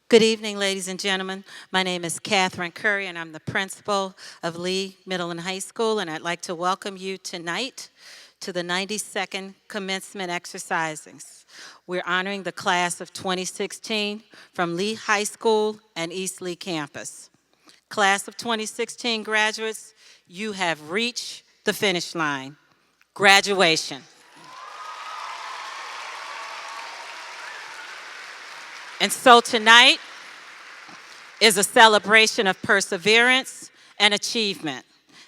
Good evening, ladies and gentlemen. My name is Catherine Curry, and I'm the principal of Lee Middle and High School, and I'd like to welcome you tonight to the 92nd Commencement exercises. We're honoring the class of 2016 from Lee High School and East Lee campus. Class of 2016 graduates, you have reached the finish line. Graduation. And so tonight is a celebration of perseverance and achievement.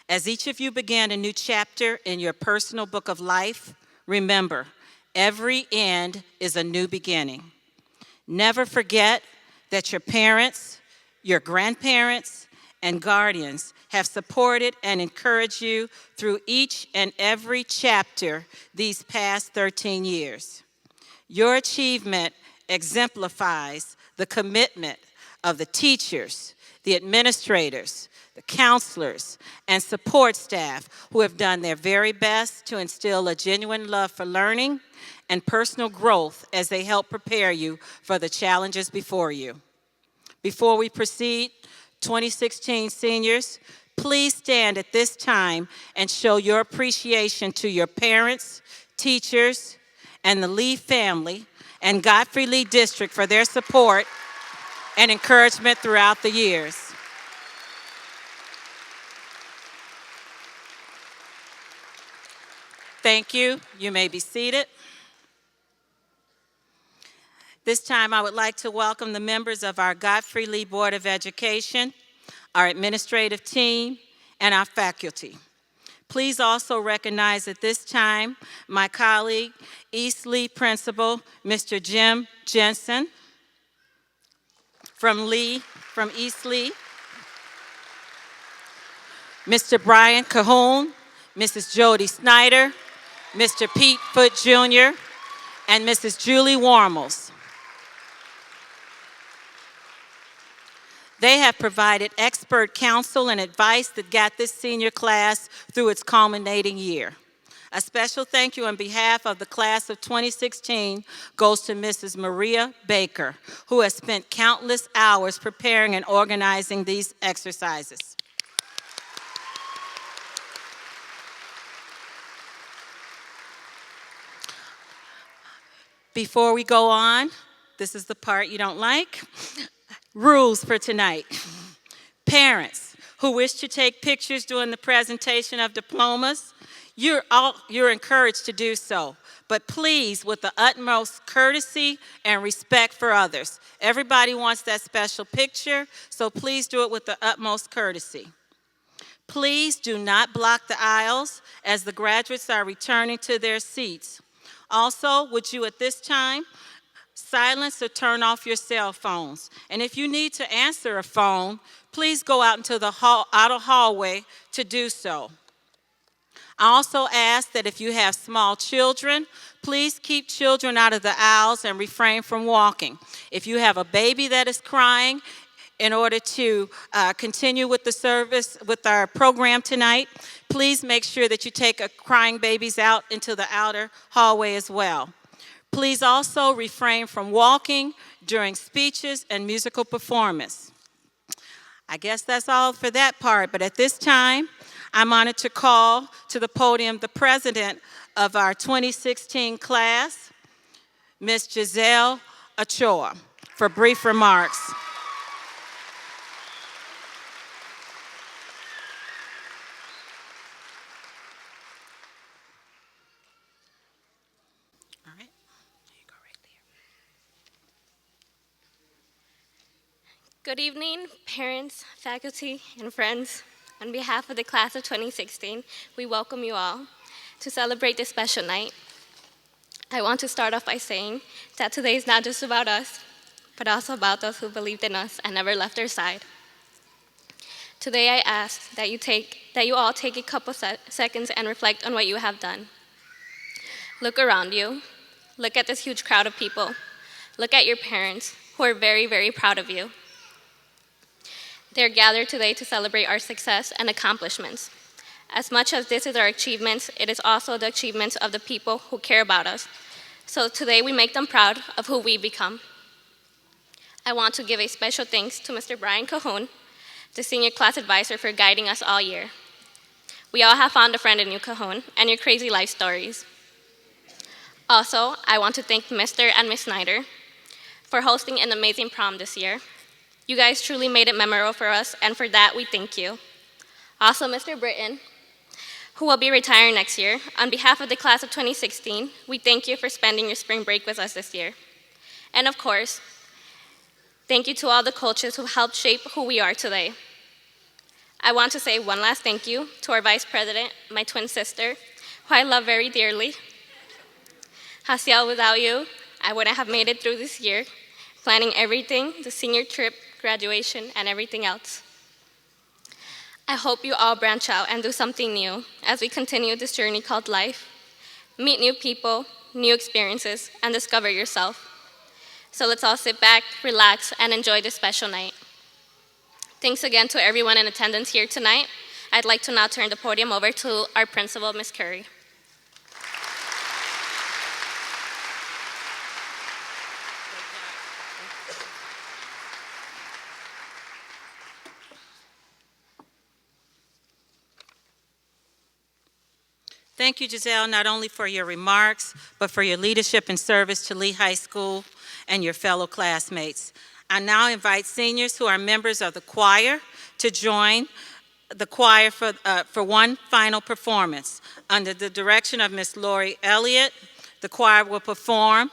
As each of you begin a new chapter in your personal book of life, remember, every end is a new beginning. Never forget that your parents, your grandparents, and guardians have supported and encouraged you through each and every chapter these past 13 years. Your achievement exemplifies the commitment of the teachers, the administrators, the counselors, and support staff who have done their very best to instill a genuine love for learning and personal growth as they help prepare you for the challenges before you. Before we proceed, 2016 seniors, please stand at this time and show your appreciation to your parents, teachers, and the Lee family and Godfrey-Lee District for their support and encouragement throughout the years. Thank you. You may be seated. This time I would like to welcome the members of our Godfrey-Lee Board of Education, our administrative team, and our faculty. Please also recognize at this time my colleague, East Lee Principal, Mr. Jim Jensen from East Lee, Mr. Brian Cahoon, Mrs. Jody Snyder, Mr. Pete Foote Jr., and Mrs. Julie Warmels. They have provided expert counsel and advice that got this senior class through its culminating year. A special thank you on behalf of the class of 2016 goes to Mrs. Maria Baker, who has spent countless hours preparing and organizing these exercises. Before we go on, this is the part you don't like. Rules for tonight. Parents who wish to take pictures during the presentation of diplomas, you're encouraged to do so, but please with the utmost courtesy and respect for others. Everybody wants that special picture, so please do it with the utmost courtesy. Please do not block the aisles as the graduates are returning to their seats. Also, would you at this time silence or turn off your cell phones? And if you need to answer a phone, please go out into the outer hallway to do so. I also ask that if you have small children, please keep children out of the aisles and refrain from walking. If you have a baby that is crying, in order to continue with the service, with our program tonight, please make sure that you take crying babies out into the outer hallway as well. Please also refrain from walking during speeches and musical performance. I guess that's all for that part, but at this time, I'm honored to call to the podium the president of our 2016 class, Ms. Giselle Ochoa, for brief remarks. All right, there you go right there. Good evening, parents, faculty, and friends. On behalf of the class of 2016, we welcome you all to celebrate this special night. I want to start off by saying that today is not just about us, but also about those who believed in us and never left our side. Today I ask that you all take a couple seconds and reflect on what you have done. Look around you. Look at this huge crowd of people. Look at your parents, who are very, very proud of you. They're gathered today to celebrate our success and accomplishments. As much as this is our achievements, it is also the achievements of the people who care about us. So today we make them proud of who we become. I want to give a special thanks to Mr. Brian Cahoon, the senior class advisor, for guiding us all year. We all have found a friend in you, Cahoon, and your crazy life stories. Also, I want to thank Mr. and Ms. Snyder for hosting an amazing prom this year. You guys truly made it memorable for us, and for that, we thank you. Also, Mr. Britton, who will be retiring next year, on behalf of the class of 2016, we thank you for spending your spring break with us this year. And of course, thank you to all the coaches who helped shape who we are today. I want to say one last thank you to our vice president, my twin sister, who I love very dearly. Hasiel, without you, I wouldn't have made it through this year, planning everything, the senior trip, graduation, and everything else. I hope you all branch out and do something new as we continue this journey called life. Meet new people, new experiences, and discover yourself. So let's all sit back, relax, and enjoy this special night. Thanks again to everyone in attendance here tonight. I'd like to now turn the podium over to our principal, Ms. Curry. Thank you, Giselle, not only for your remarks, but for your leadership and service to Lee High School and your fellow classmates. I now invite seniors who are members of the choir to join the choir for one final performance. Under the direction of Miss Lori Elliott, the choir will perform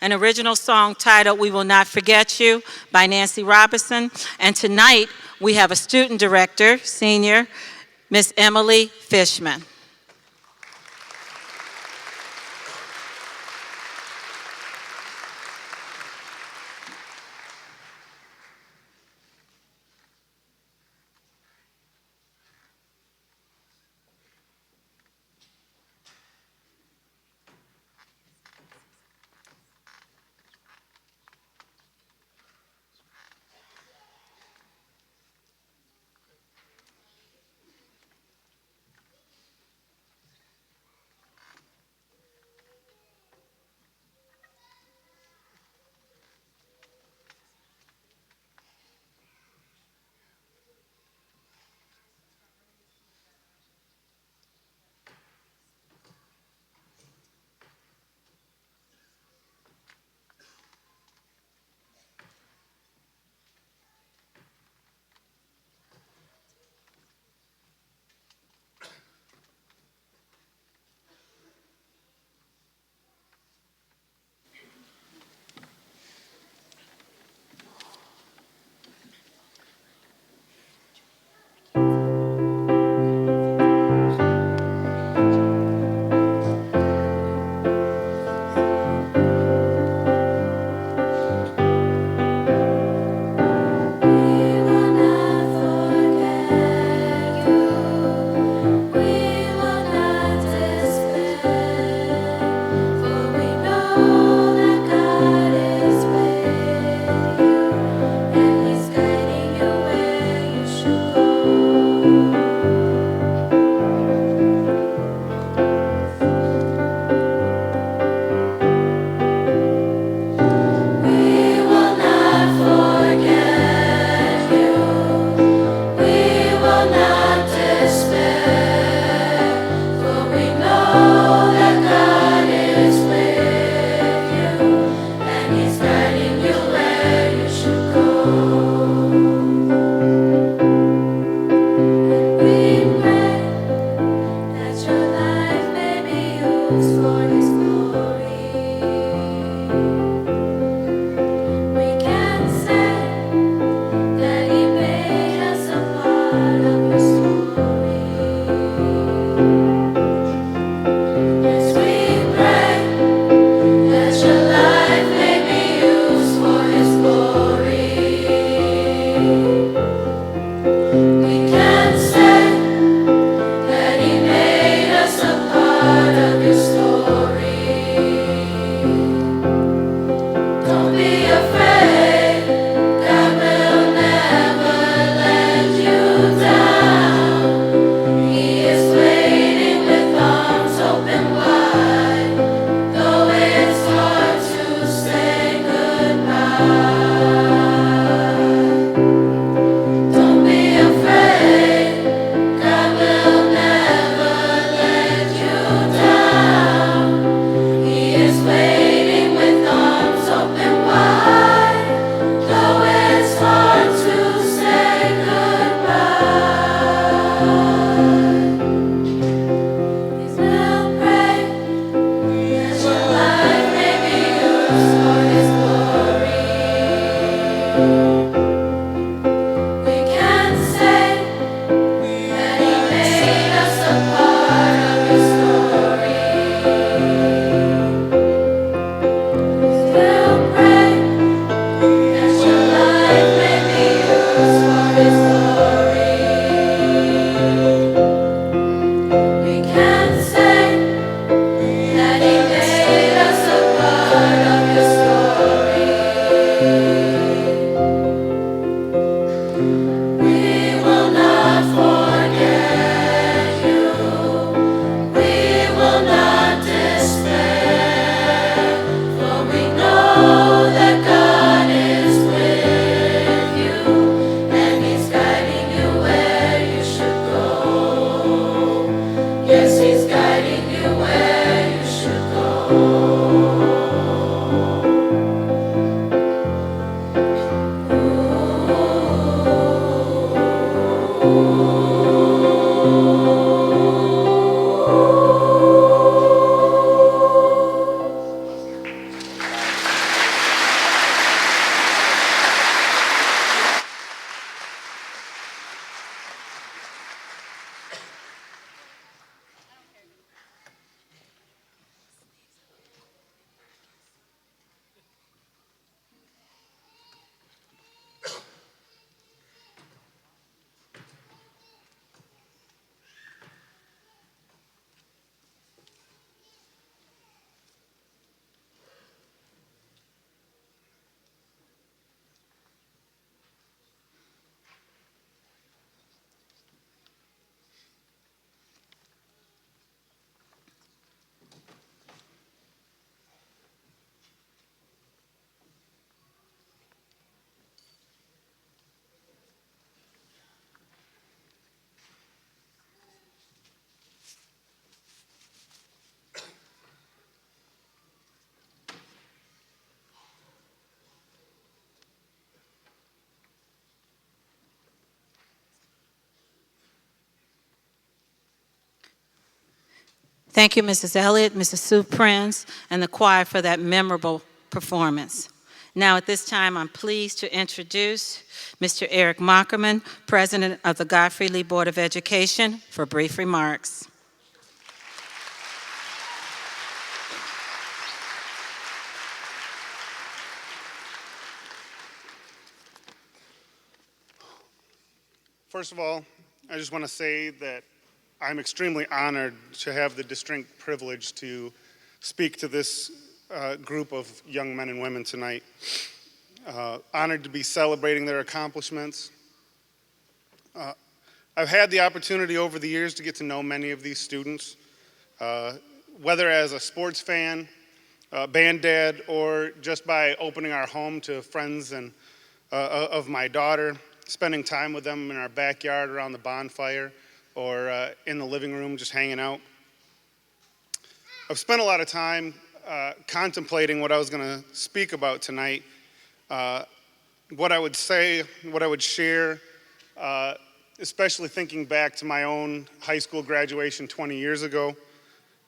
an original song titled "We Will Not Forget You" by Nancy Robinson. And tonight, we have a student director, senior, Miss Emily Fishman. Thank you, Mrs. Elliott, Mrs. Sue Prince, and the choir for that memorable performance. Now at this time, I'm pleased to introduce Mr. Eric Mockerman, President of the Godfrey-Lee Board of Education, for brief remarks. First of all, I just want to say that I'm extremely honored to have the distinct privilege to speak to this group of young men and women tonight. Honored to be celebrating their accomplishments. I've had the opportunity over the years to get to know many of these students, whether as a sports fan, band dad, or just by opening our home to friends and of my daughter, spending time with them in our backyard around the bonfire or in the living room just hanging out. I've spent a lot of time contemplating what I was going to speak about tonight, what I would say, what I would share, especially thinking back to my own high school graduation 20 years ago.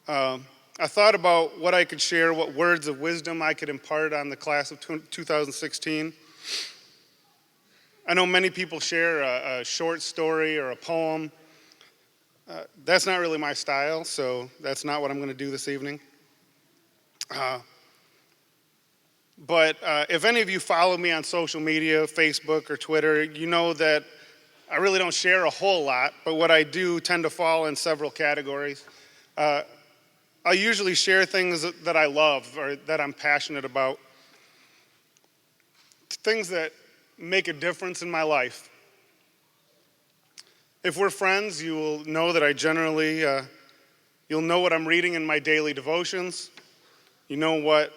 I thought about what I could share, what words of wisdom I could impart on the class of 2016. I know many people share a short story or a poem. That's not really my style, so that's not what I'm going to do this evening. But if any of you follow me on social media, Facebook or Twitter, you know that I really don't share a whole lot, but what I do tend to fall in several categories. I usually share things that I love or that I'm passionate about, things that make a difference in my life. If we're friends, you will know that I generally, you'll know what I'm reading in my daily devotions. You know what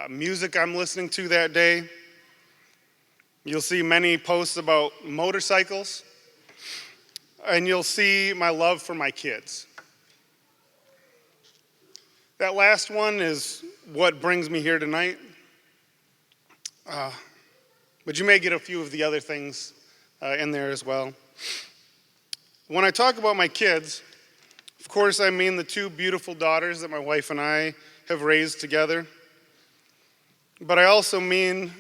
music I'm listening to that day. You'll see many posts about motorcycles. And you'll see my love for my kids. That last one is what brings me here tonight. But you may get a few of the other things in there as well. When I talk about my kids, of course I mean the two beautiful daughters that my wife and I have raised together. But I also mean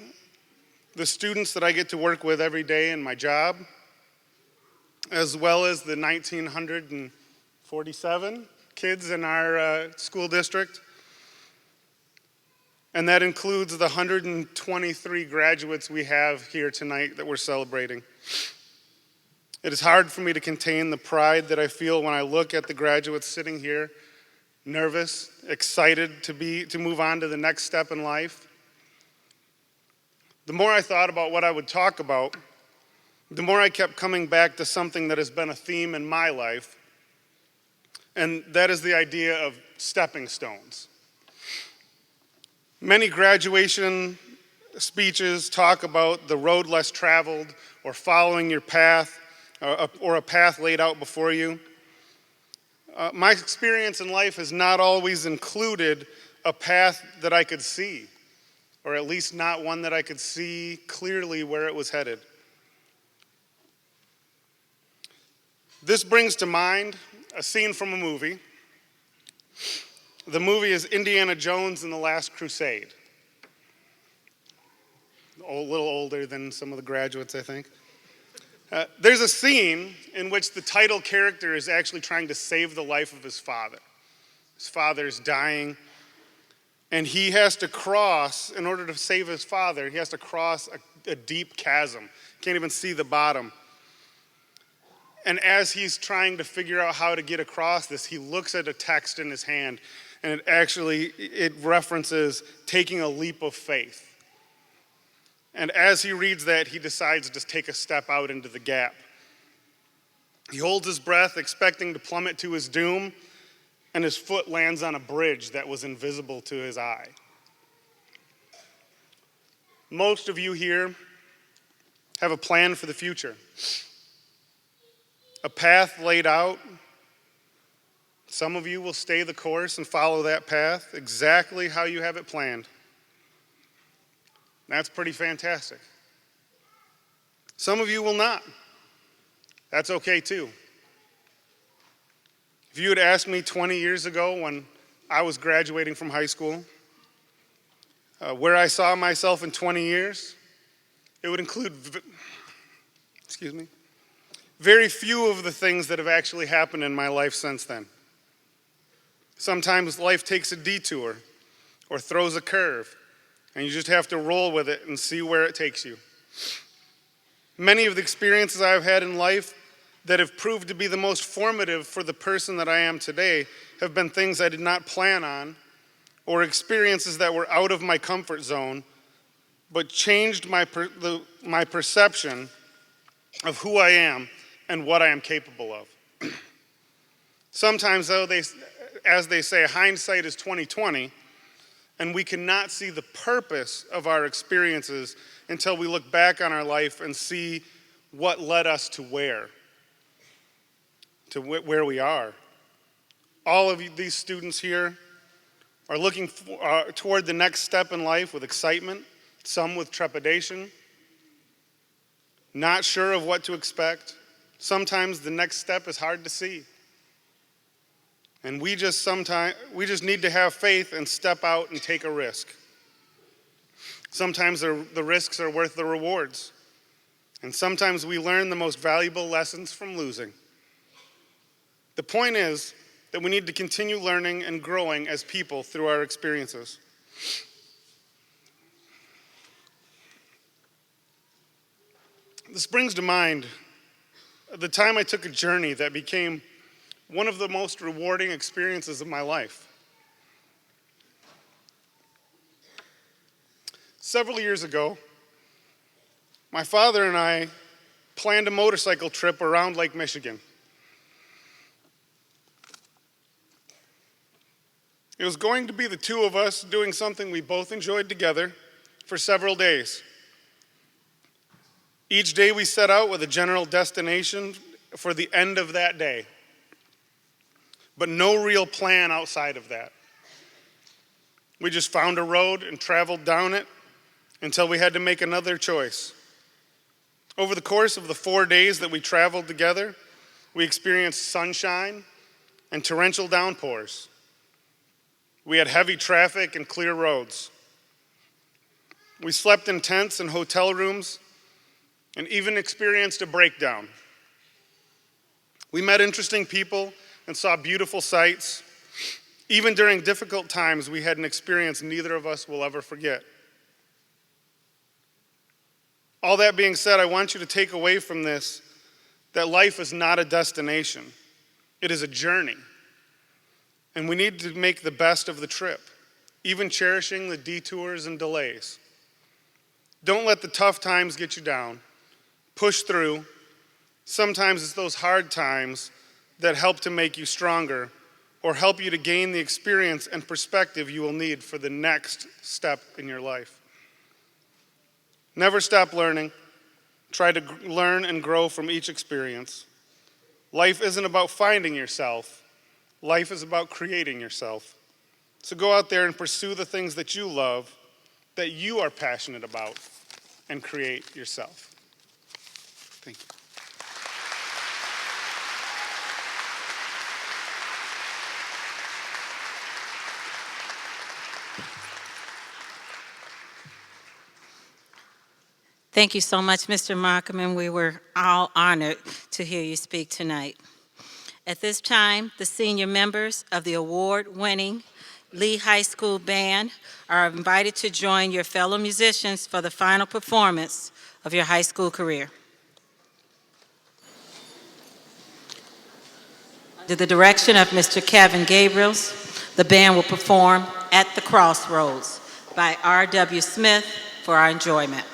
the students that I get to work with every day in my job, as well as the 1,947 kids in our school district. And that includes the 123 graduates we have here tonight that we're celebrating. It is hard for me to contain the pride that I feel when I look at the graduates sitting here, nervous, excited to move on to the next step in life. The more I thought about what I would talk about, the more I kept coming back to something that has been a theme in my life, and that is the idea of stepping stones. Many graduation speeches talk about the road less traveled or following your path or a path laid out before you. My experience in life has not always included a path that I could see, or at least not one that I could see clearly where it was headed. This brings to mind a scene from a movie. The movie is Indiana Jones and the Last Crusade. A little older than some of the graduates, I think. There's a scene in which the title character is actually trying to save the life of his father. His father's dying, and he has to cross, in order to save his father, he has to cross a deep chasm. Can't even see the bottom. And as he's trying to figure out how to get across this, he looks at a text in his hand, and it references taking a leap of faith. And as he reads that, he decides to take a step out into the gap. He holds his breath, expecting to plummet to his doom, and his foot lands on a bridge that was invisible to his eye. Most of you here have a plan for the future, a path laid out. Some of you will stay the course and follow that path exactly how you have it planned. That's pretty fantastic. Some of you will not. That's okay too. If you had asked me 20 years ago when I was graduating from high school, where I saw myself in 20 years, it would include, very few of the things that have actually happened in my life since then. Sometimes life takes a detour or throws a curve, and you just have to roll with it and see where it takes you. Many of the experiences I've had in life that have proved to be the most formative for the person that I am today have been things I did not plan on, or experiences that were out of my comfort zone, but changed my perception of who I am and what I am capable of. Sometimes, though, as they say, hindsight is 20/20, and we cannot see the purpose of our experiences until we look back on our life and see what led us to where we are. All of these students here are looking toward the next step in life with excitement, some with trepidation, not sure of what to expect. Sometimes the next step is hard to see. And we just need to have faith and step out and take a risk. Sometimes the risks are worth the rewards. And sometimes we learn the most valuable lessons from losing. The point is that we need to continue learning and growing as people through our experiences. This brings to mind the time I took a journey that became one of the most rewarding experiences of my life. Several years ago, my father and I planned a motorcycle trip around Lake Michigan. It was going to be the two of us doing something we both enjoyed together for several days. Each day we set out with a general destination for the end of that day, but no real plan outside of that. We just found a road and traveled down it until we had to make another choice. Over the course of the 4 days that we traveled together, we experienced sunshine and torrential downpours. We had heavy traffic and clear roads. We slept in tents and hotel rooms and even experienced a breakdown. We met interesting people and saw beautiful sights. Even during difficult times, we had an experience neither of us will ever forget. All that being said, I want you to take away from this that life is not a destination. It is a journey. And we need to make the best of the trip, even cherishing the detours and delays. Don't let the tough times get you down. Push through. Sometimes it's those hard times that help to make you stronger or help you to gain the experience and perspective you will need for the next step in your life. Never stop learning. Try to learn and grow from each experience. Life isn't about finding yourself. Life is about creating yourself. So go out there and pursue the things that you love, that you are passionate about, and create yourself. Thank you. Thank you so much, Mr. Markham, and we were all honored to hear you speak tonight. At this time, the senior members of the award-winning Lee High School Band are invited to join your fellow musicians for the final performance of your high school career. Under the direction of Mr. Kevin Gabriels, the band will perform At the Crossroads by R.W. Smith for our enjoyment.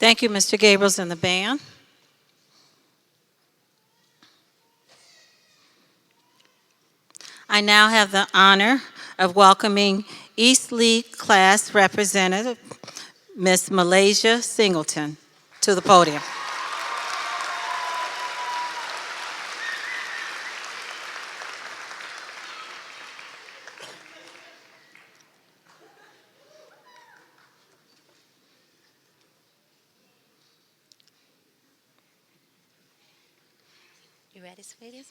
Thank you, Mr. Gabriels and the band. I now have the honor of welcoming East Lee class representative, Miss Malaysia Singleton, to the podium. You ready, sweeties?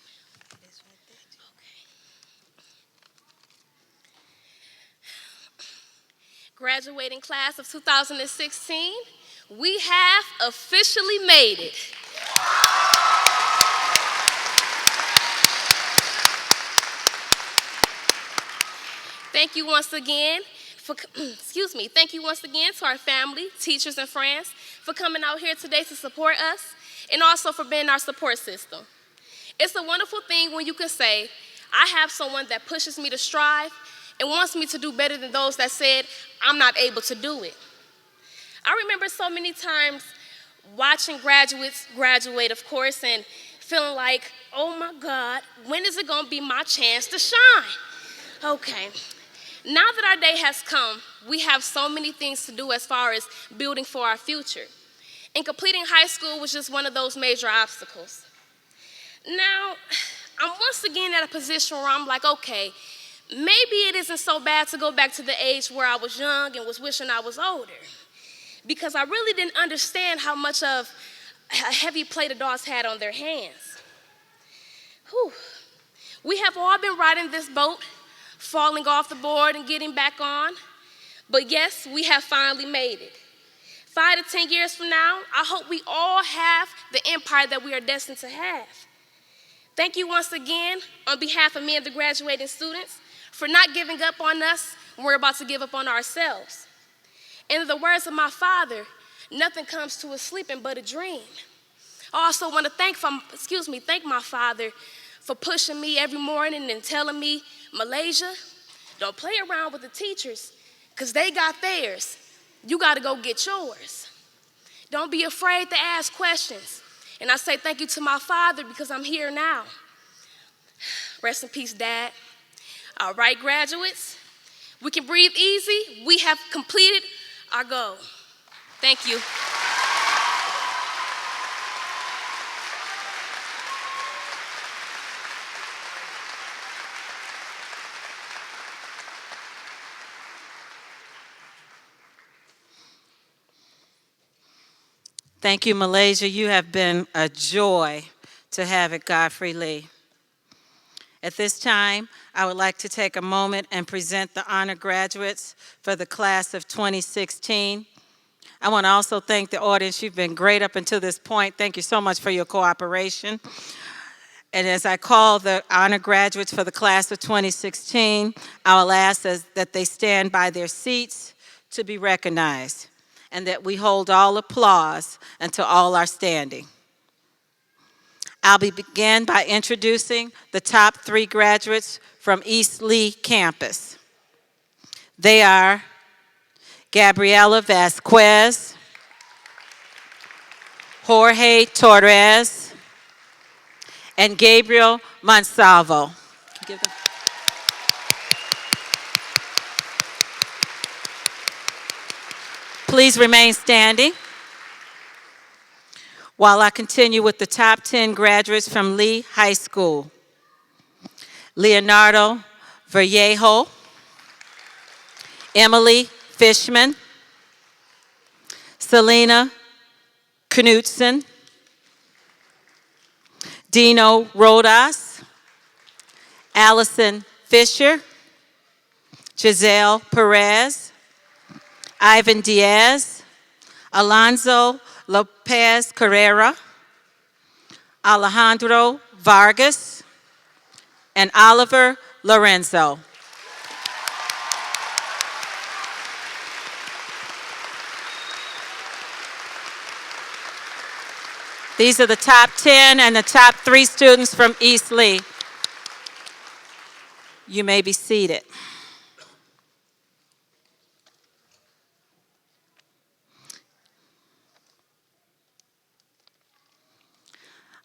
Graduating class of 2016, we have officially made it. Thank you once again thank you once again to our family, teachers, and friends for coming out here today to support us and also for being our support system. It's a wonderful thing when you can say, I have someone that pushes me to strive and wants me to do better than those that said, I'm not able to do it. I remember so many times watching graduates graduate, of course, and feeling like, oh my God, when is it gonna be my chance to shine? Okay, now that our day has come, we have so many things to do as far as building for our future. And completing high school was just one of those major obstacles. Now, I'm once again at a position where I'm like, okay, maybe it isn't so bad to go back to the age where I was young and was wishing I was older. Because I really didn't understand how much of a heavy plate adults had on their hands. Whew. We have all been riding this boat, falling off the board and getting back on. But yes, we have finally made it. 5 to 10 years from now, I hope we all have the empire that we are destined to have. Thank you once again on behalf of me and the graduating students for not giving up on us when we're about to give up on ourselves. And in the words of my father, nothing comes to us sleeping but a dream. I also want to thank my father for pushing me every morning and telling me, Malaysia, don't play around with the teachers because they got theirs. You got to go get yours. Don't be afraid to ask questions. And I say thank you to my father because I'm here now. Rest in peace, Dad. All right, graduates, we can breathe easy. We have completed our goal. Thank you. Thank you, Malaysia. You have been a joy to have at Godfrey-Lee. At this time, I would like to take a moment and present the honor graduates for the class of 2016. I want to also thank the audience. You've been great up until this point. Thank you so much for your cooperation. And as I call the honor graduates for the class of 2016, I will ask that they stand by their seats to be recognized, and that we hold all applause until all are standing. I'll begin by introducing the top 3 graduates from East Lee campus. They are Gabriela Vasquez, Jorge Torres, and Gabriel Monsalvo. Please remain standing while I continue with the top 10 graduates from Lee High School. Leonardo Vallejo, Emily Fishman, Selena Knudsen, Dino Rodas, Allison Fisher, Giselle Perez, Ivan Diaz, Alonzo Lopez Carrera, Alejandro Vargas, and Oliver Lorenzo. These are the top 10 and the top 3 students from East Lee. You may be seated.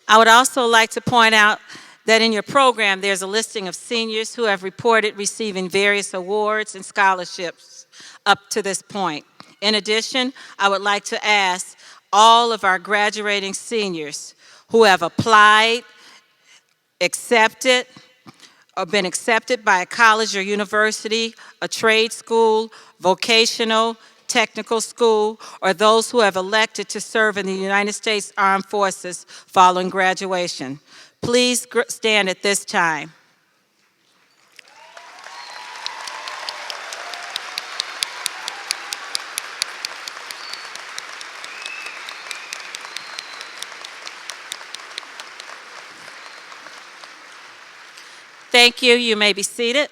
I would also like to point out that in your program, there's a listing of seniors who have reported receiving various awards and scholarships up to this point. In addition, I would like to ask all of our graduating seniors who have applied, accepted, or been accepted by a college or university, a trade school, vocational, technical school, or those who have elected to serve in the United States Armed Forces following graduation. Please stand at this time. Thank you. You may be seated.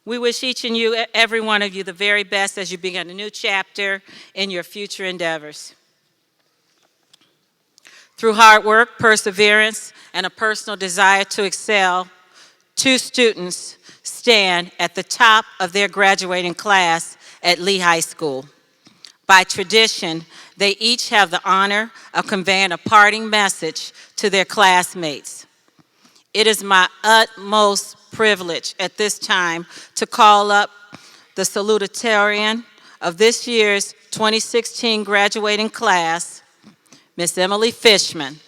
We wish each and every one of you the very best as you begin a new chapter in your future endeavors. Through hard work, perseverance, and a personal desire to excel, 2 students stand at the top of their graduating class at Lee High School. By tradition, they each have the honor of conveying a parting message to their classmates. It is my utmost privilege at this time to call up the Salutatorian of this year's 2016 graduating class, Miss Emily Fishman.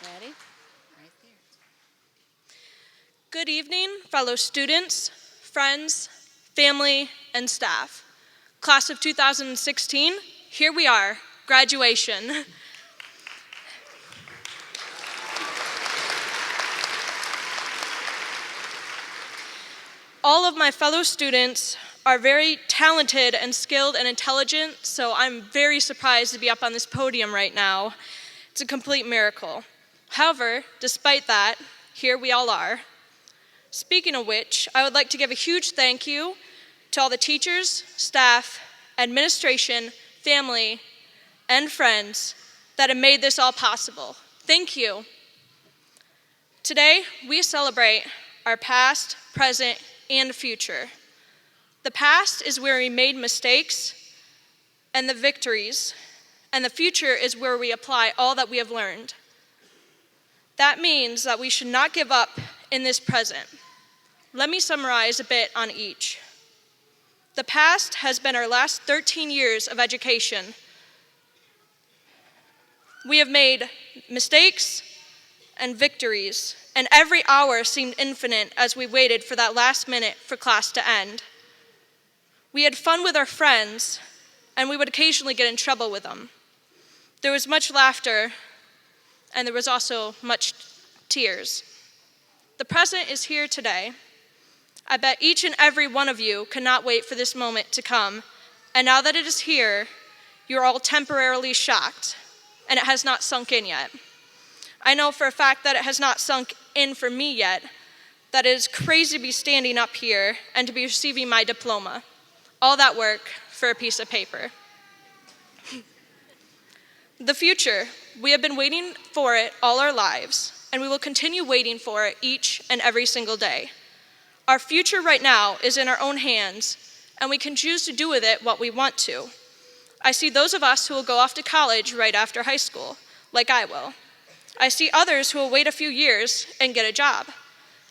Ready? Right there. Good evening, fellow students, friends, family, and staff. Class of 2016, here we are, graduation. All of my fellow students are very talented and skilled and intelligent, so I'm very surprised to be up on this podium right now. It's a complete miracle. However, despite that, here we all are. Speaking of which, I would like to give a huge thank you to all the teachers, staff, administration, family, and friends that have made this all possible. Thank you. Today, we celebrate our past, present, and future. The past is where we made mistakes and the victories, and the future is where we apply all that we have learned. That means that we should not give up in this present. Let me summarize a bit on each. The past has been our last 13 years of education. We have made mistakes and victories, and every hour seemed infinite as we waited for that last minute for class to end. We had fun with our friends, and we would occasionally get in trouble with them. There was much laughter, and there was also much tears. The present is here today. I bet each and every one of you cannot wait for this moment to come, and now that it is here, you're all temporarily shocked, and it has not sunk in yet. I know for a fact that it has not sunk in for me yet, that it is crazy to be standing up here and to be receiving my diploma. All that work for a piece of paper. The future, we have been waiting for it all our lives, and we will continue waiting for it each and every single day. Our future right now is in our own hands, and we can choose to do with it what we want to. I see those of us who will go off to college right after high school, like I will. I see others who will wait a few years and get a job.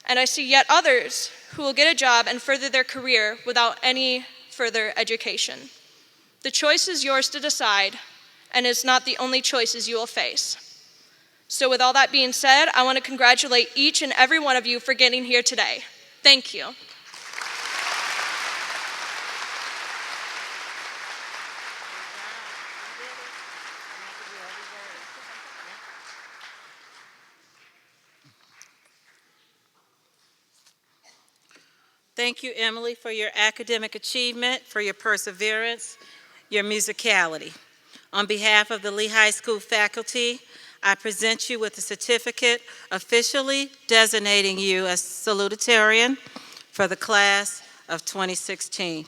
And I see yet others who will get a job and further their career without any further education. The choice is yours to decide, and it's not the only choices you will face. So with all that being said, I want to congratulate each and every one of you for getting here today. Thank you. Thank you, Emily, for your academic achievement, for your perseverance, your musicality. On behalf of the Lee High School faculty, I present you with a certificate officially designating you as salutatorian for the class of 2016.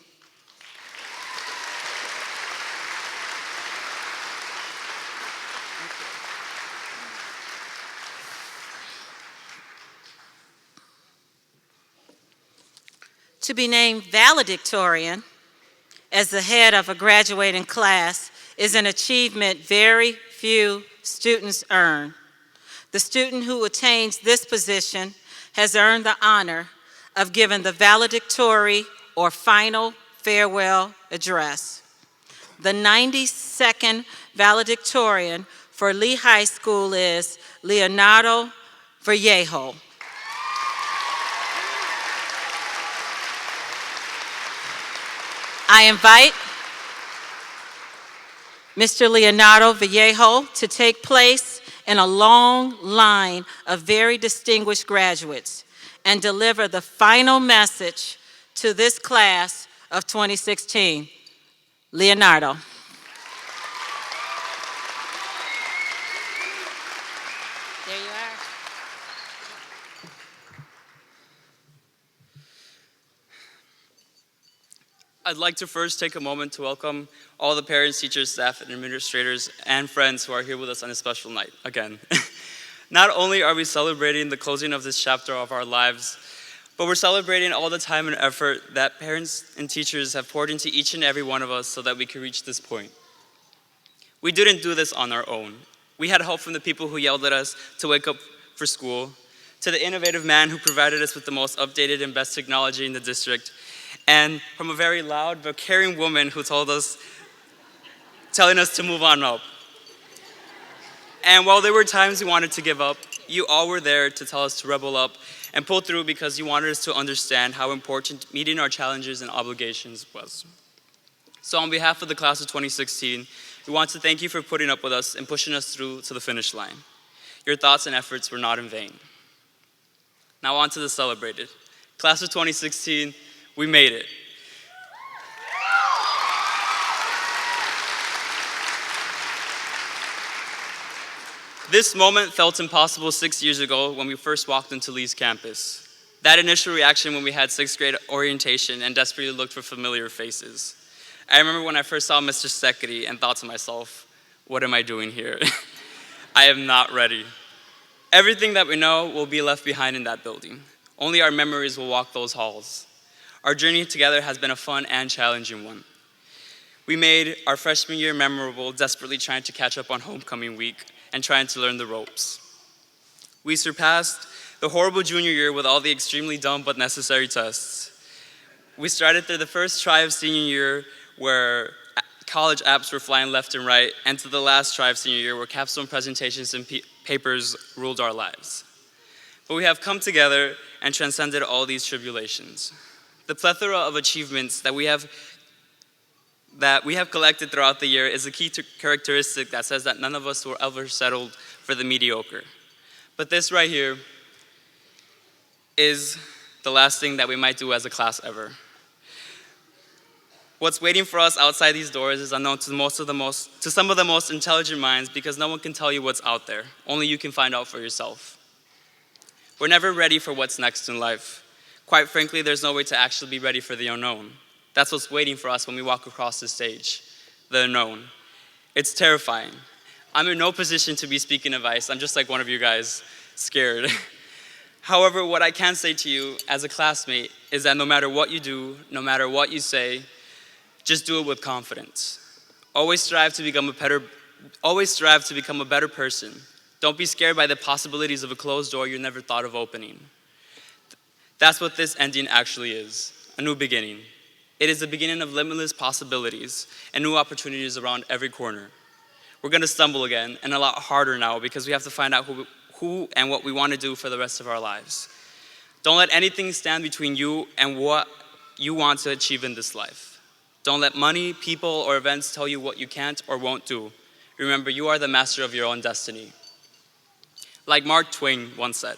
To be named valedictorian as the head of a graduating class is an achievement very few students earn. The student who attains this position has earned the honor of giving the valedictory or final farewell address. The 92nd valedictorian for Lee High School is Leonardo Vallejo. I invite Mr. Leonardo Vallejo to take place in a long line of very distinguished graduates and deliver the final message to this class of 2016. Leonardo. There you are. I'd like to first take a moment to welcome all the parents, teachers, staff, and administrators, and friends who are here with us on this special night, again. Not only are we celebrating the closing of this chapter of our lives, but we're celebrating all the time and effort that parents and teachers have poured into each and every one of us so that we could reach this point. We didn't do this on our own. We had help from the people who yelled at us to wake up for school, to the innovative man who provided us with the most updated and best technology in the district, and from a very loud but caring woman who telling us to move on up. And while there were times we wanted to give up, you all were there to tell us to rebel up and pull through because you wanted us to understand how important meeting our challenges and obligations was. So on behalf of the class of 2016, we want to thank you for putting up with us and pushing us through to the finish line. Your thoughts and efforts were not in vain. Now on to the celebrated. Class of 2016, we made it. This moment felt impossible 6 years ago when we first walked into Lee's campus. That initial reaction when we had sixth grade orientation and desperately looked for familiar faces. I remember when I first saw Mr. Sekedi and thought to myself, what am I doing here? I am not ready. Everything that we know will be left behind in that building. Only our memories will walk those halls. Our journey together has been a fun and challenging one. We made our freshman year memorable, desperately trying to catch up on homecoming week and trying to learn the ropes. We surpassed the horrible junior year with all the extremely dumb but necessary tests. We started through the first try of senior year where college apps were flying left and right, and to the last try of senior year where capstone presentations and papers ruled our lives. But we have come together and transcended all these tribulations. The plethora of achievements that we have collected throughout the year is a key characteristic that says that none of us were ever settled for the mediocre. But this right here is the last thing that we might do as a class ever. What's waiting for us outside these doors is unknown to some of the most intelligent minds because no one can tell you what's out there. Only you can find out for yourself. We're never ready for what's next in life. Quite frankly, there's no way to actually be ready for the unknown. That's what's waiting for us when we walk across the stage, the unknown. It's terrifying. I'm in no position to be speaking advice. I'm just like one of you guys, scared. However, what I can say to you as a classmate is that no matter what you do, no matter what you say, just do it with confidence. Always strive to become a better person. Don't be scared by the possibilities of a closed door you never thought of opening. That's what this ending actually is, a new beginning. It is the beginning of limitless possibilities and new opportunities around every corner. We're gonna stumble again, and a lot harder now because we have to find out who and what we want to do for the rest of our lives. Don't let anything stand between you and what you want to achieve in this life. Don't let money, people, or events tell you what you can't or won't do. Remember, you are the master of your own destiny. Like Mark Twain once said,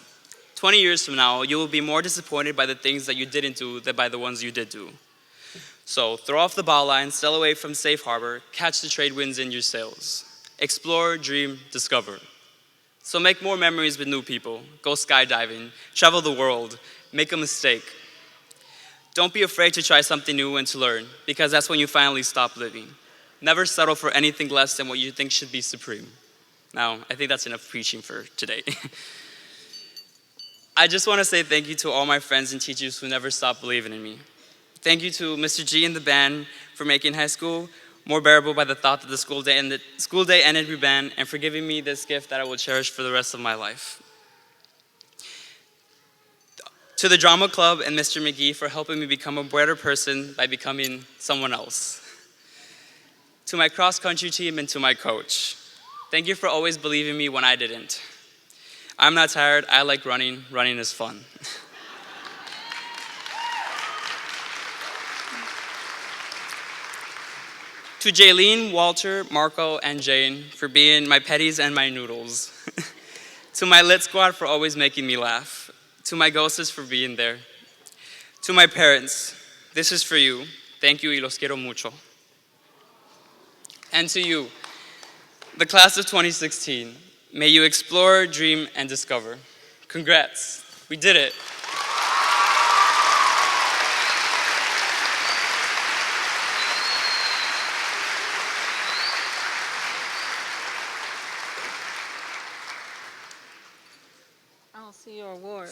20 years from now, you will be more disappointed by the things that you didn't do than by the ones you did do. So throw off the bow line, sail away from safe harbor, catch the trade winds in your sails. Explore, dream, discover. So make more memories with new people, go skydiving, travel the world, make a mistake. Don't be afraid to try something new and to learn, because that's when you finally stop living. Never settle for anything less than what you think should be supreme. Now, I think that's enough preaching for today. I just want to say thank you to all my friends and teachers who never stopped believing in me. Thank you to Mr. G and the band for making high school more bearable by the thought that the school day ended with band, and for giving me this gift that I will cherish for the rest of my life. To the drama club and Mr. McGee for helping me become a better person by becoming someone else. To my cross-country team and to my coach, thank you for always believing me when I didn't. I'm not tired, I like running, running is fun. To Jaylene, Walter, Marco, and Jane for being my petties and my noodles. To my lit squad for always making me laugh. To my ghostess for being there. To my parents, this is for you. Thank you y los quiero mucho. And to you, the class of 2016, may you explore, dream, and discover. Congrats, we did it. I don't see your award.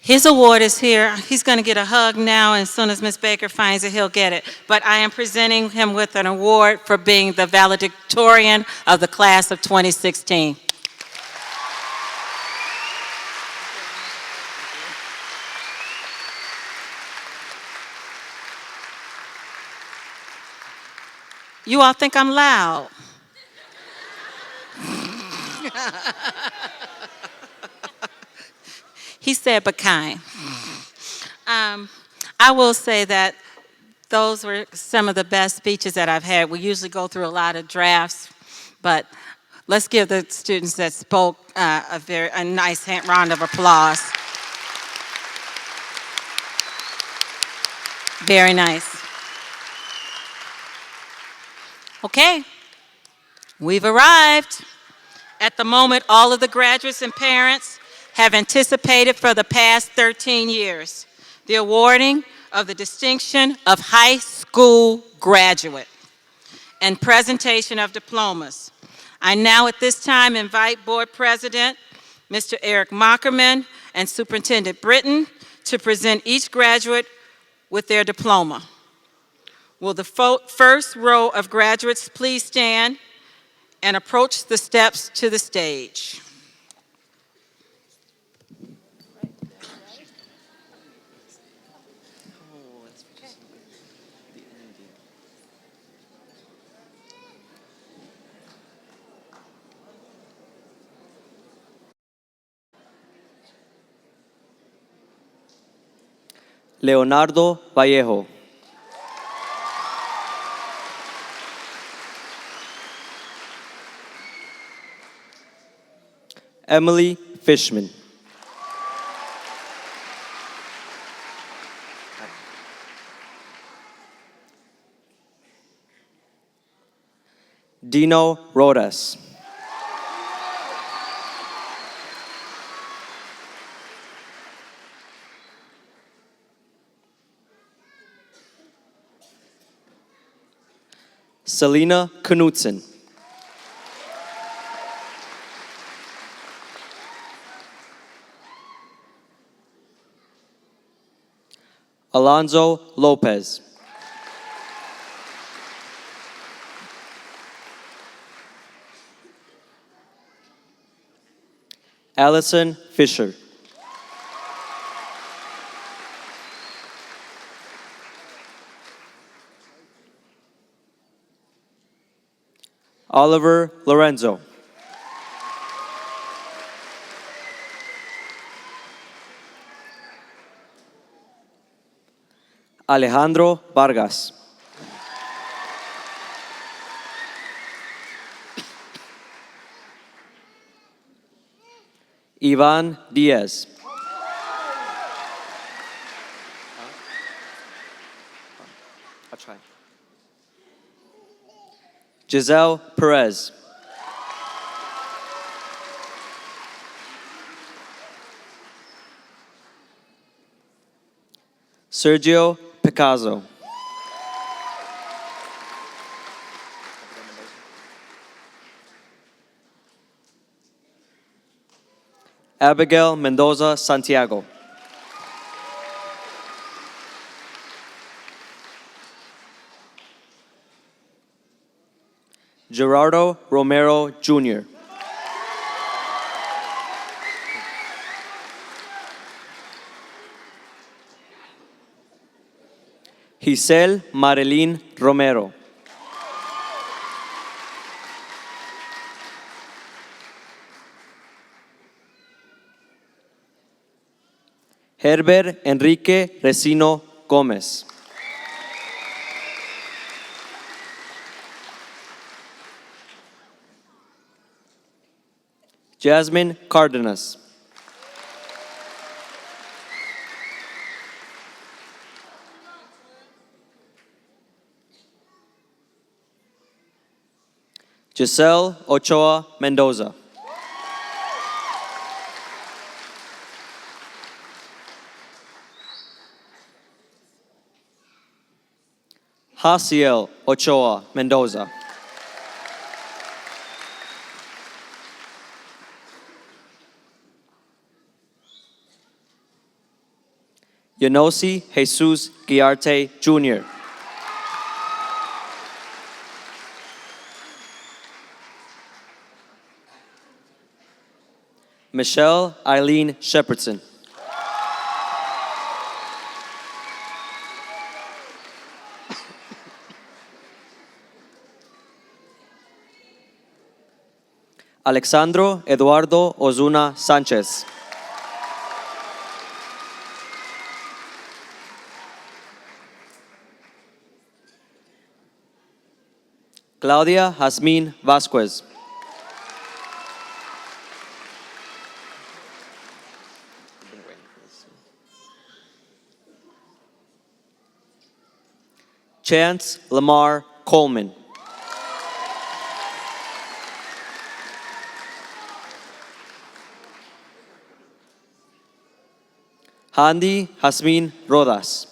His award is here. He's going to get a hug now, and as soon as Ms. Baker finds it, he'll get it. But I am presenting him with an award for being the valedictorian of the class of 2016. You all think I'm loud. He said, but kind. I will say that those were some of the best speeches that I've had. We usually go through a lot of drafts, but let's give the students that spoke a nice round of applause. Very nice. Okay, we've arrived. At the moment, all of the graduates and parents have anticipated for the past 13 years the awarding of the distinction of high school graduate and presentation of diplomas. I now at this time invite Board President, Mr. Eric Mockerman, and Superintendent Britton to present each graduate with their diploma. Will the first row of graduates please stand and approach the steps to the stage. Leonardo Vallejo. Emily Fishman. Dino Rodas. Selena Knudsen. Alonzo Lopez. Allison Fisher. Oliver Lorenzo. Alejandro Vargas. Ivan Diaz. I'll try. Giselle Perez. Sergio Picasso. Abigail Mendoza Santiago. Gerardo Romero Jr. Giselle Marilyn Romero. Herbert Enrique Resino Gómez. Jasmine Cardenas. Giselle Ochoa Mendoza. Hasiel Ochoa Mendoza. Yonosi Jesus Guiarte Jr. Michelle Eileen Shepherdson. Alexandro Eduardo Ozuna Sánchez. Claudia Jazmín Vázquez. Chance Lamar Coleman. Handy Jasmine Rodas.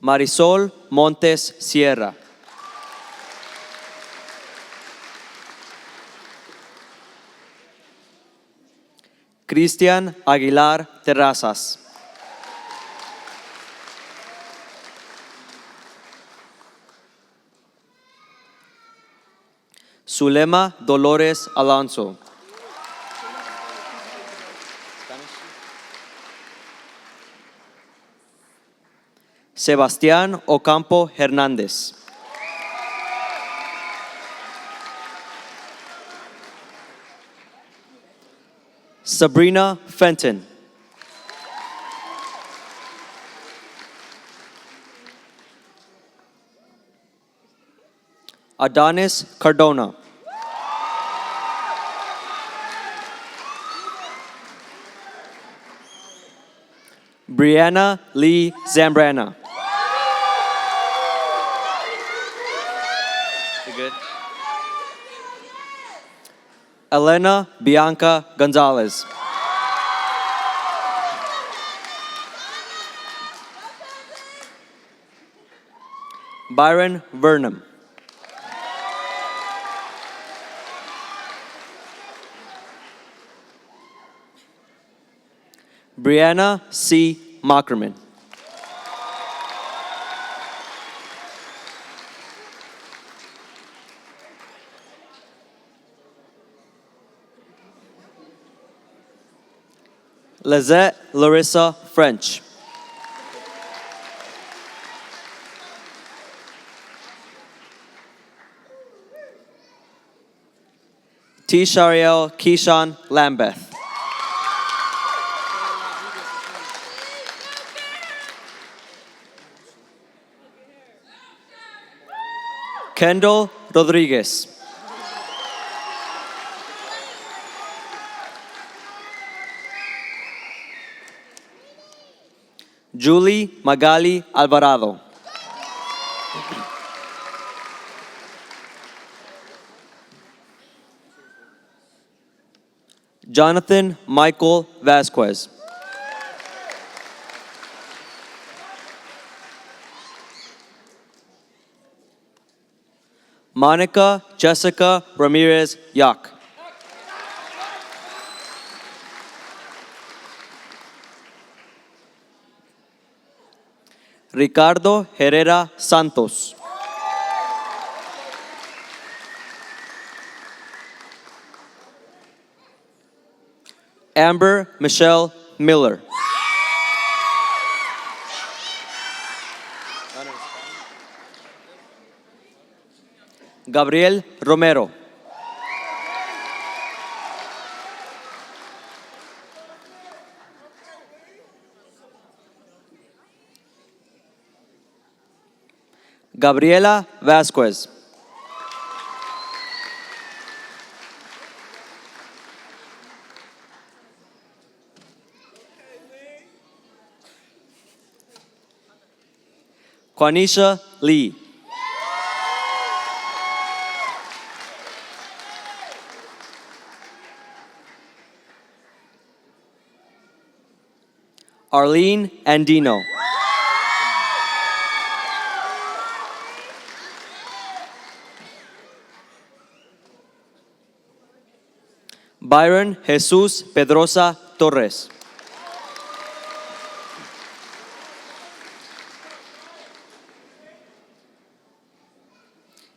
Marisol Montes Sierra. Cristian Aguilar Terrazas. Zulema Dolores Alonso. Sebastián Ocampo Hernández. Sabrina Fenton. Adonis Cardona. Brianna Lee Zambrana. You good? Elena Bianca Gonzalez. Byron Vernam. Brianna C. Mockerman. Lizette Larissa French. T. Shariel Keyshawn Lambeth. Kendall Rodriguez. Julie Magali Alvarado. Jonathan Michael Vasquez. Monica Jessica Ramirez Yak. Ricardo Herrera Santos. Amber Michelle Miller. Gabriel Romero. Gabriela Vasquez. Quanisha Lee. Arlene Andino. Byron Jesus Pedrosa Torres.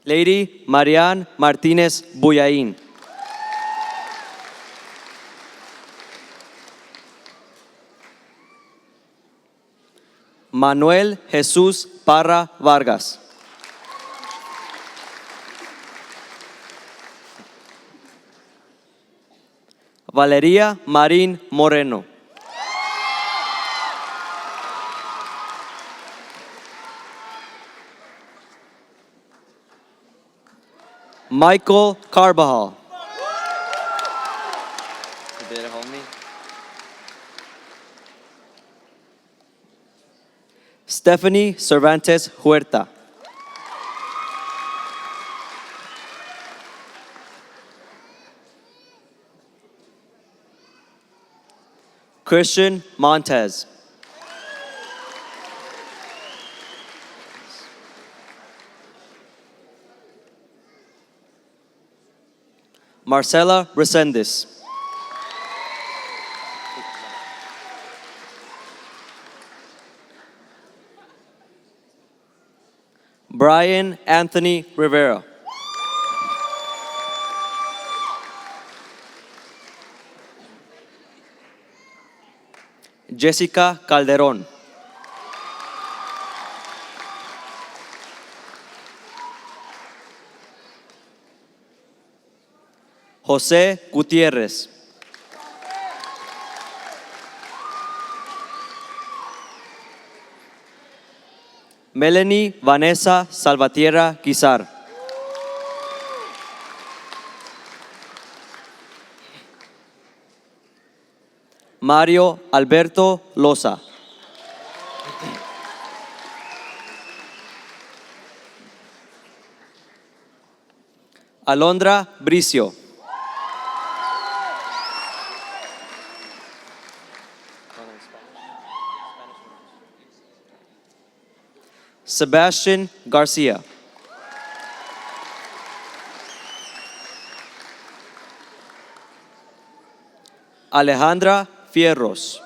Lady Marianne Martinez Buyain. Manuel Jesús Parra Vargas. Valeria Marín Moreno. Michael Carbajal. Stephanie Cervantes Huerta. Christian Montez. Marcela Resendez. Brian Anthony Rivera. Jessica Calderon. José Gutiérrez. Melanie Vanessa Salvatierra Guizar. Mario Alberto Loza. Alondra Bricio. Sebastian Garcia. Alejandra Fierros.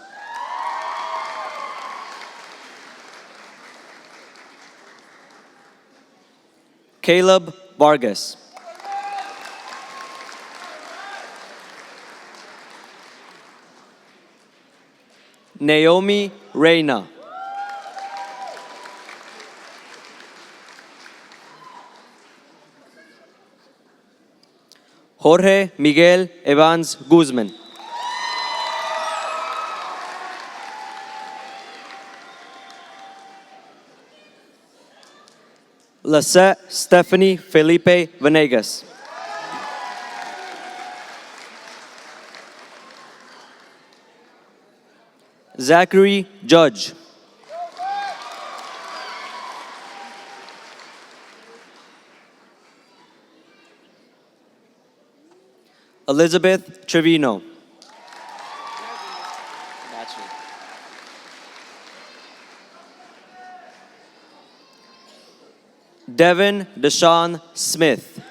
Caleb Vargas. Naomi Reyna. Jorge Miguel Evans Guzman. Lisette Stephanie Felipe Venegas. Zachary Judge. Elizabeth Trevino. Devin Deshaun Smith.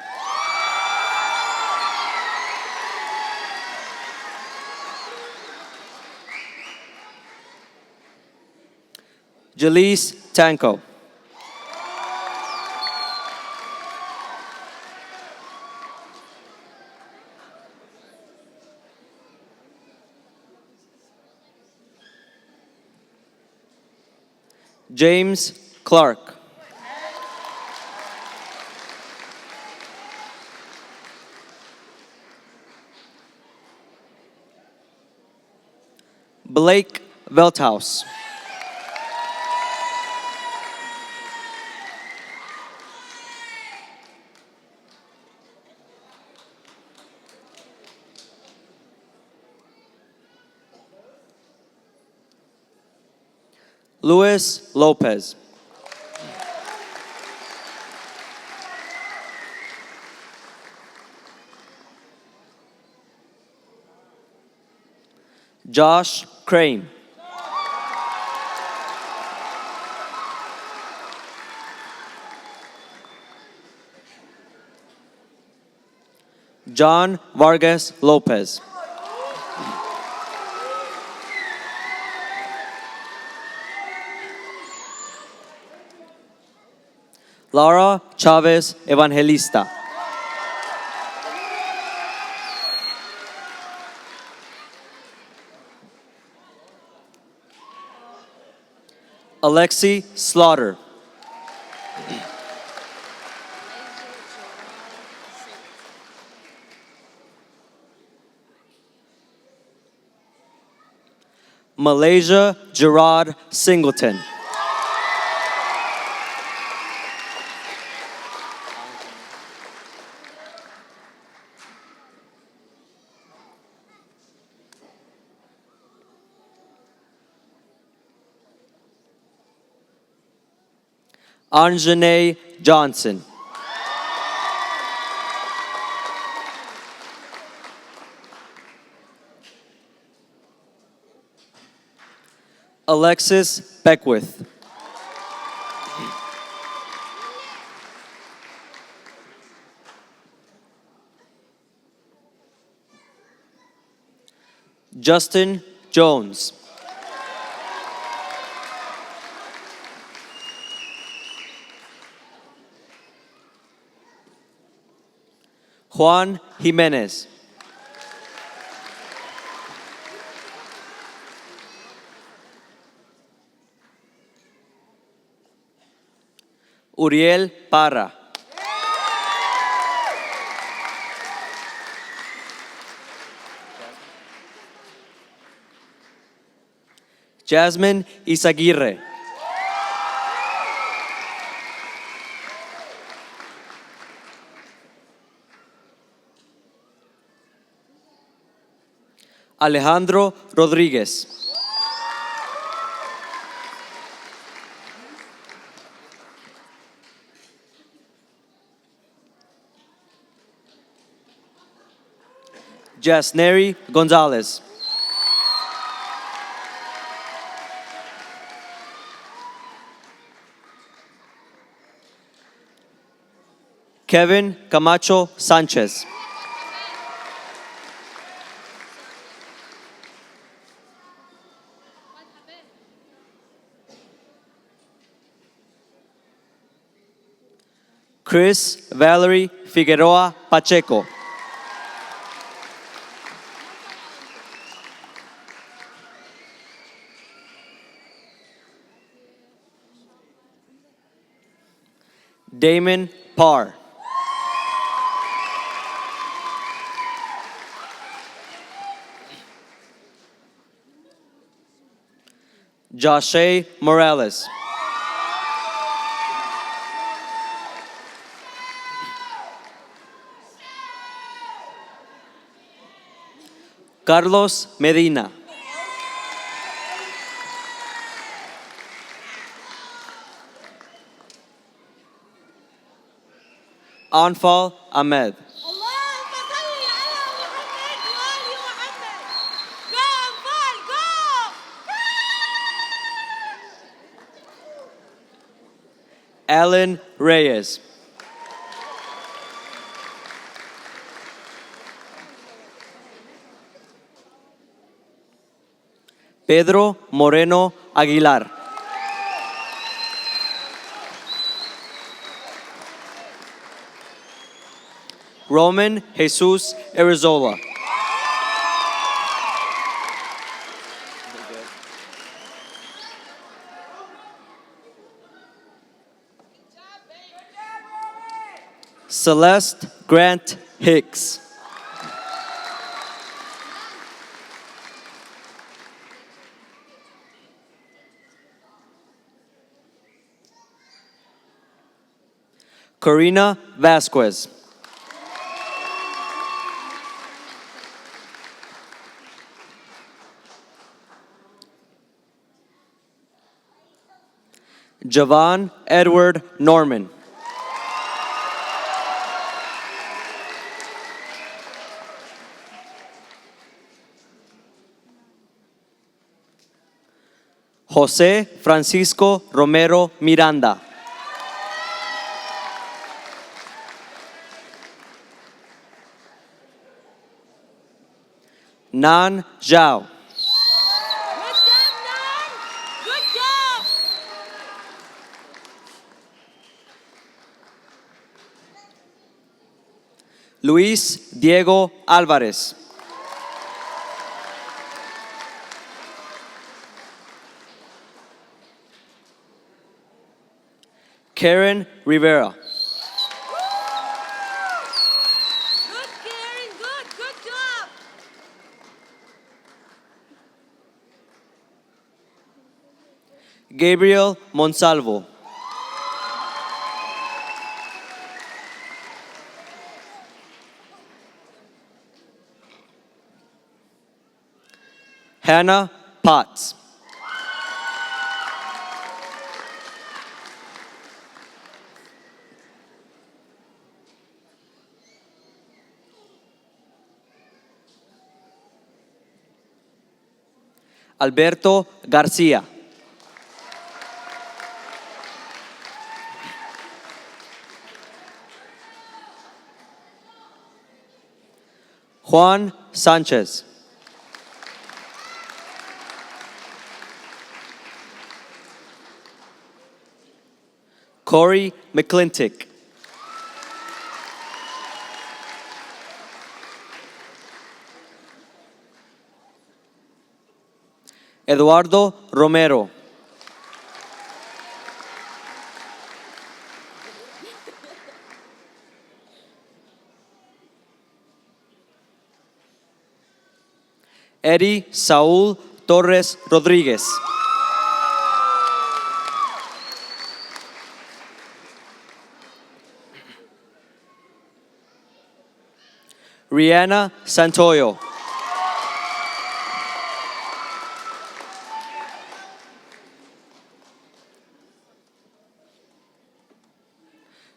Jaleese Tanko. James Clark. Blake Velthouse. Luis Lopez. Josh Crane. John Vargas Lopez. Laura Chavez Evangelista. Alexi Slaughter. Malaysia Gerard Singleton. Anjanae Johnson. Alexis Beckwith. Justin Jones. Juan Jimenez. Uriel Parra. Jasmine Isaguirre. Alejandro Rodríguez. Jasneri Gonzalez. Kevin Camacho Sanchez. Chris Valerie Figueroa Pacheco. Damon Parr. Joshe Morales. Carlos Medina. Anfal Ahmed. Alan Reyes. Pedro Moreno Aguilar. Roman Jesus Arizola. Celeste Grant Hicks. Corina Vasquez. Javon Edward Norman. José Francisco Romero Miranda. Nan Zhao. Good job, Nan. Good job. Luis Diego Álvarez. Karen Rivera. Good, Karen. Good. Good job. Gabriel Monsalvo. Hannah Potts. Alberto García. Juan Sánchez. Corey McClintock. Eduardo Romero. Eddie Saúl Torres Rodríguez. Rihanna Santoyo.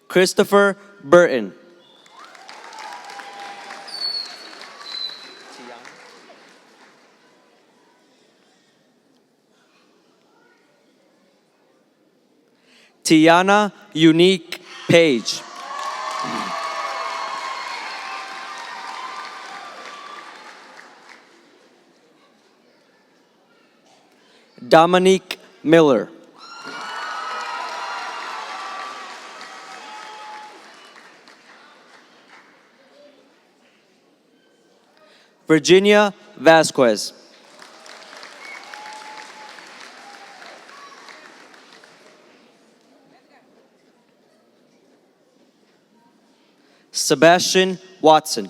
Christopher Burton. Tiana Unique Page. Dominique Miller. Virginia Vasquez. Sebastian Watson.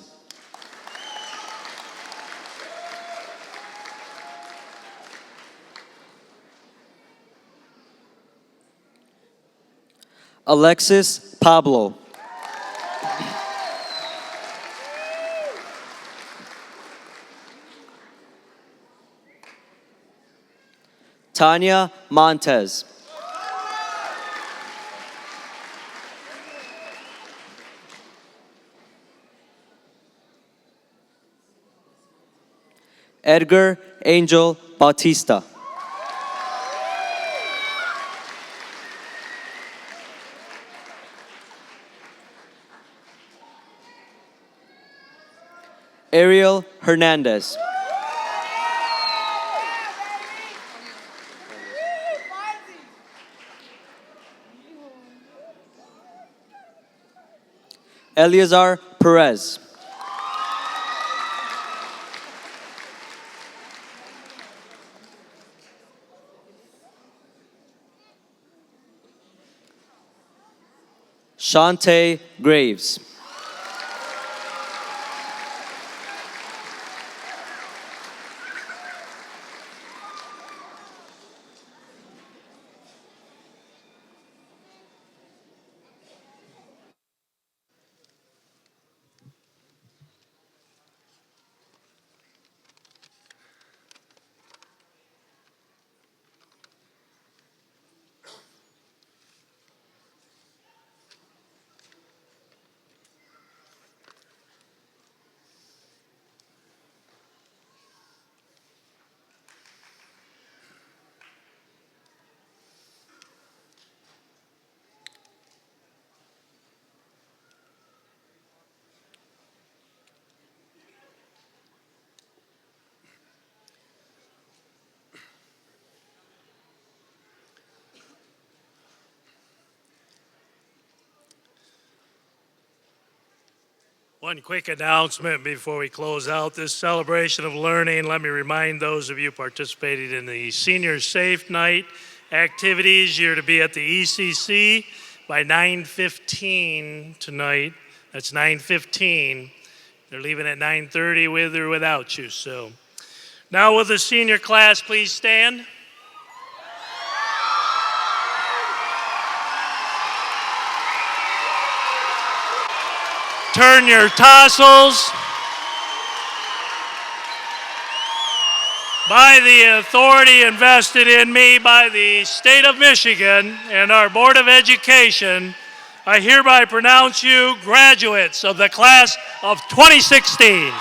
Alexis Pablo. Tanya Montez. Edgar Angel Bautista. Ariel Hernandez. Eleazar Perez. Shantae Graves. One quick announcement before we close out this celebration of learning. Let me remind those of you participating in the Senior Safe Night activities, you're to be at the ECC by 9:15 tonight. That's 9:15. They're leaving at 9:30 with or without you. So now will the senior class please stand? Turn your tassels. By the authority invested in me by the state of Michigan and our Board of Education, I hereby pronounce you graduates of the class of 2016.